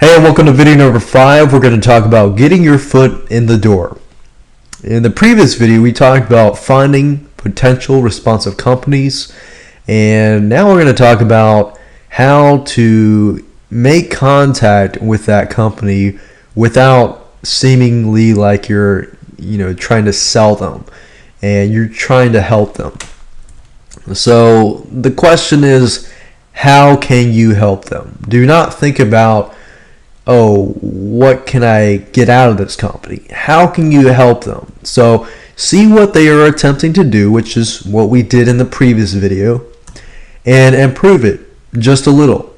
Hey, and welcome to video number 5. We're going to talk about getting your foot in the door. In the previous video, we talked about finding potential responsive companies, and now we're going to talk about how to make contact with that company without seemingly like you're, trying to sell them and you're trying to help them. So the question is, how can you help them? Do not think about, oh, what can I get out of this company? How can you help them? So see what they are attempting to do, which is what we did in the previous video, and improve it just a little.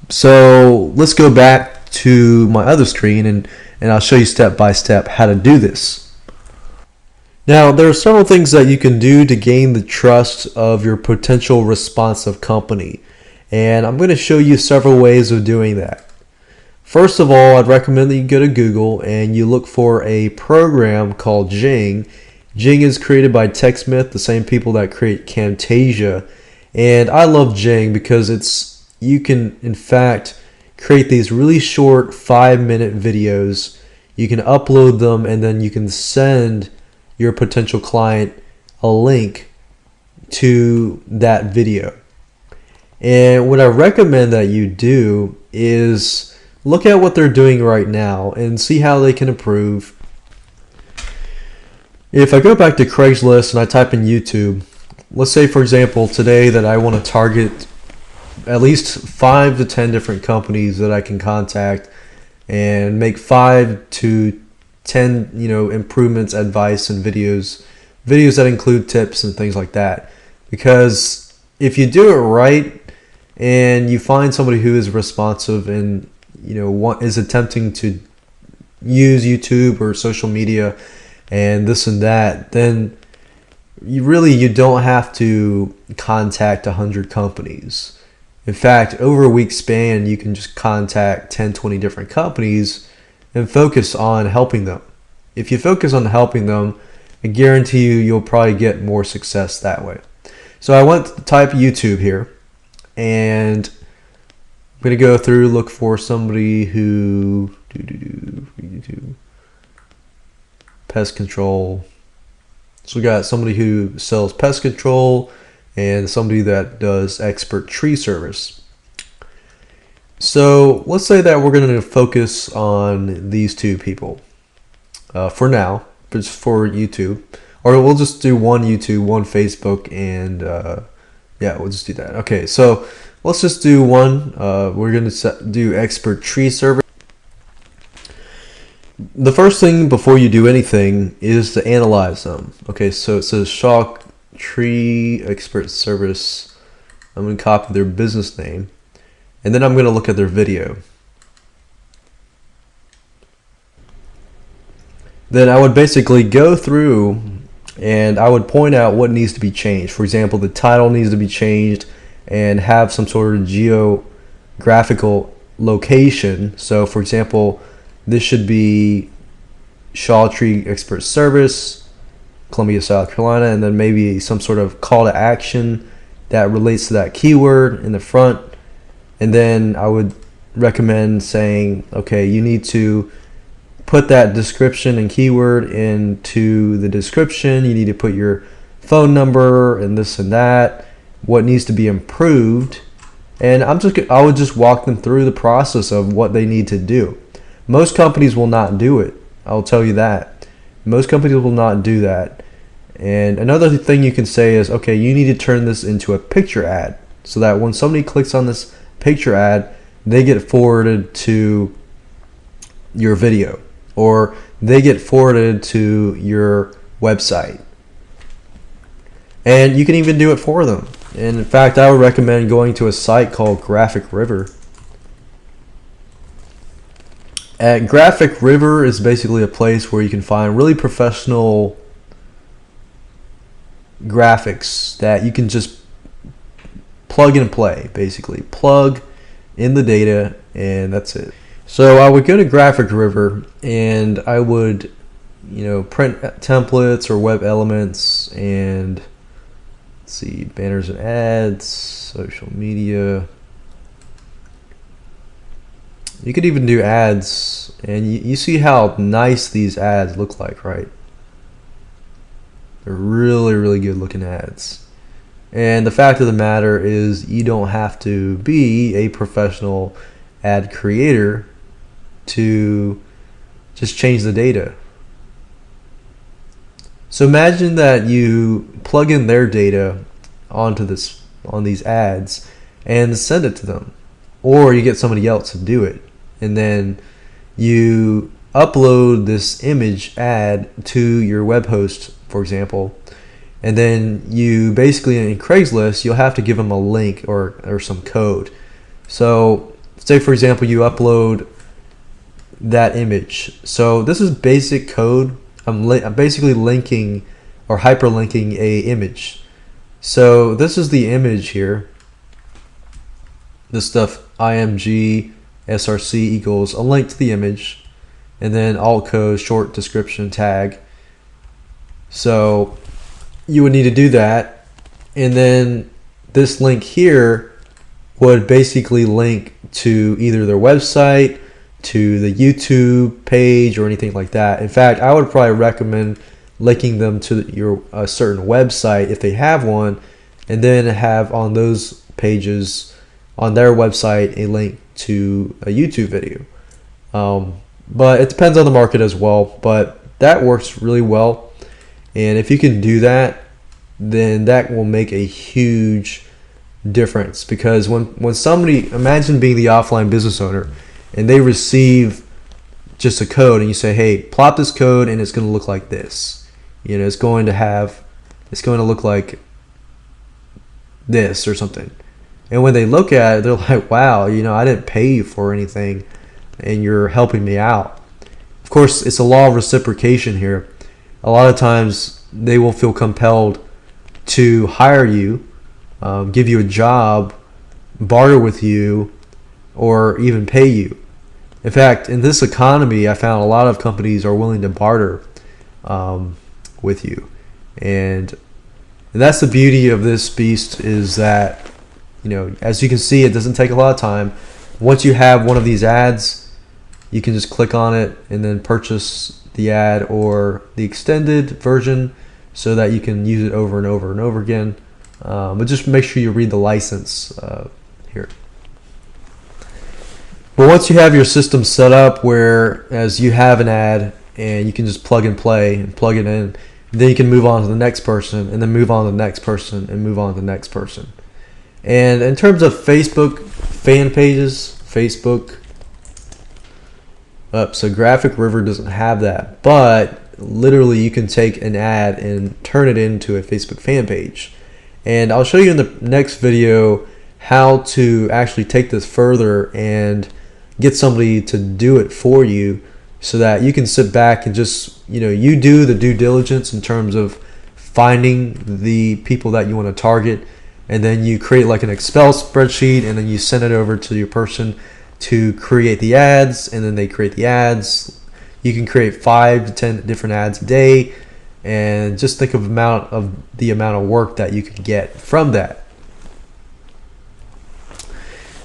So let's go back to my other screen and I'll show you step by step how to do this. Now, there are several things that you can do to gain the trust of your potential responsive company, and I'm going to show you several ways of doing that. First of all, I'd recommend that you go to Google and you look for a program called Jing. Jing is created by TechSmith, the same people that create Camtasia. And I love Jing because you can, in fact, create these really short 5-minute videos. You can upload them and then you can send your potential client a link to that video. And what I recommend that you do is look at what they're doing right now and see how they can improve. If I go back to Craigslist and I type in YouTube, let's say for example today that I want to target at least 5 to 10 different companies that I can contact and make 5 to 10 improvements, advice, and videos that include tips and things like that. Because if you do it right and you find somebody who is responsive and is attempting to use YouTube or social media and this and that, then you don't have to contact 100 companies. In fact, over a week span, you can just contact 10, 20 different companies and focus on helping them. If you focus on helping them, I guarantee you'll probably get more success that way. So I went to type YouTube here, and I'm going to go through, look for somebody who pest control. So we got somebody who sells pest control and somebody that does expert tree service. So let's say that we're going to focus on these two people for now, just for YouTube. Or we'll just do one YouTube, one Facebook, and yeah, we'll just do that. Okay, so let's just do one. We're going to do expert tree service. The first thing before you do anything is to analyze them. Okay, so it says Shaw Tree Expert Service. I'm going to copy their business name, and then I'm going to look at their video. Then I would basically go through and I would point out what needs to be changed. For example, the title needs to be changed and have some sort of geographical location. So for example, this should be Shaw Tree Expert Service, Columbia, South Carolina, and then maybe some sort of call to action that relates to that keyword in the front. And then I would recommend saying, okay, you need to put that description and keyword into the description. You need to put your phone number and this and that, what needs to be improved, and I would just walk them through the process of what they need to do. Most companies will not do it. I'll tell you that. Most companies will not do that. And another thing you can say is, okay, you need to turn this into a picture ad so that when somebody clicks on this picture ad, they get forwarded to your video or they get forwarded to your website. And you can even do it for them. And in fact, I would recommend going to a site called Graphic River. At Graphic River is basically a place where you can find really professional graphics that you can just plug and play, basically. Plug in the data and that's it. So I would go to Graphic River and I would, print templates or web elements and let's see, banners and ads, social media, You could even do ads, and you see how nice these ads look like, right? They're really, really good looking ads. And the fact of the matter is, you don't have to be a professional ad creator to just change the data. So imagine that you plug in their data on these ads and send it to them, or you get somebody else to do it, and then you upload this image ad to your WebHost, for example, and then you basically, in Craigslist, you'll have to give them a link or some code. So say for example you upload that image. So this is basic code. I'm basically linking or hyperlinking a image. So this is the image here. This stuff img src equals a link to the image, and then alt code short description tag. So you would need to do that, and then this link here would basically link to either their website, to the YouTube page, or anything like that. In fact, I would probably recommend linking them to a certain website if they have one, and then have on those pages on their website a link to a YouTube video. But it depends on the market as well, but that works really well. And if you can do that, then that will make a huge difference, because when somebody, imagine being the offline business owner and they receive just a code, and you say, hey, plot this code and it's going to look like this. You know, it's going to look like this or something. And when they look at it, they're like, wow, you know, I didn't pay you for anything and you're helping me out. Of course, it's a law of reciprocation here. A lot of times they will feel compelled to hire you, give you a job, barter with you, or even pay you. In fact, in this economy, I found a lot of companies are willing to barter with you. And that's the beauty of this beast, is that, you know, as you can see, it doesn't take a lot of time. Once you have one of these ads, you can just click on it and then purchase the ad or the extended version so that you can use it over and over and over again. But just make sure you read the license here. But once you have your system set up where as you have an ad and you can just plug and play and plug it in, then you can move on to the next person, and then move on to the next person, and move on to the next person. And in terms of Facebook fan pages, so Graphic River doesn't have that, but literally you can take an ad and turn it into a Facebook fan page. And I'll show you in the next video how to actually take this further and get somebody to do it for you, so that you can sit back and just, you know, you do the due diligence in terms of finding the people that you want to target, and then you create like an Excel spreadsheet, and then you send it over to your person to create the ads, and then they create the ads. You can create 5 to 10 different ads a day, and just think of the amount of work that you can get from that.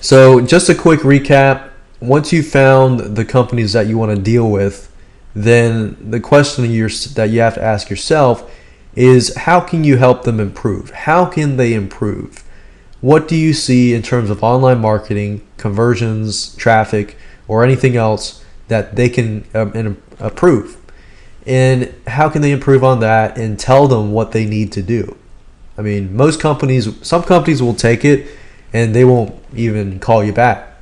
So just a quick recap. Once you've found the companies that you want to deal with, then the question that you have to ask yourself is, how can you help them improve? How can they improve? What do you see in terms of online marketing, conversions, traffic, or anything else that they can improve? And how can they improve on that, and tell them what they need to do? I mean, some companies will take it and they won't even call you back.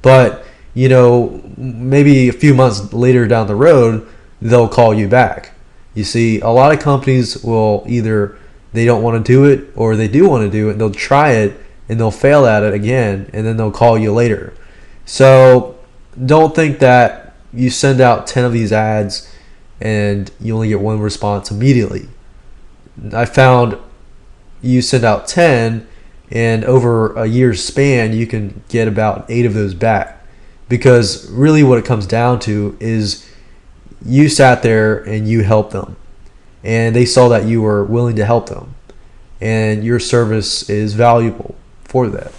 But, you know, maybe a few months later down the road, they'll call you back. You see, a lot of companies will either they don't want to do it, or they do want to do it, and they'll try it and they'll fail at it again, and then they'll call you later. So don't think that you send out 10 of these ads and you only get one response immediately. I found you send out 10, and over a year's span you can get about 8 of those back, because really what it comes down to is you sat there and you helped them, and they saw that you were willing to help them, and your service is valuable for that.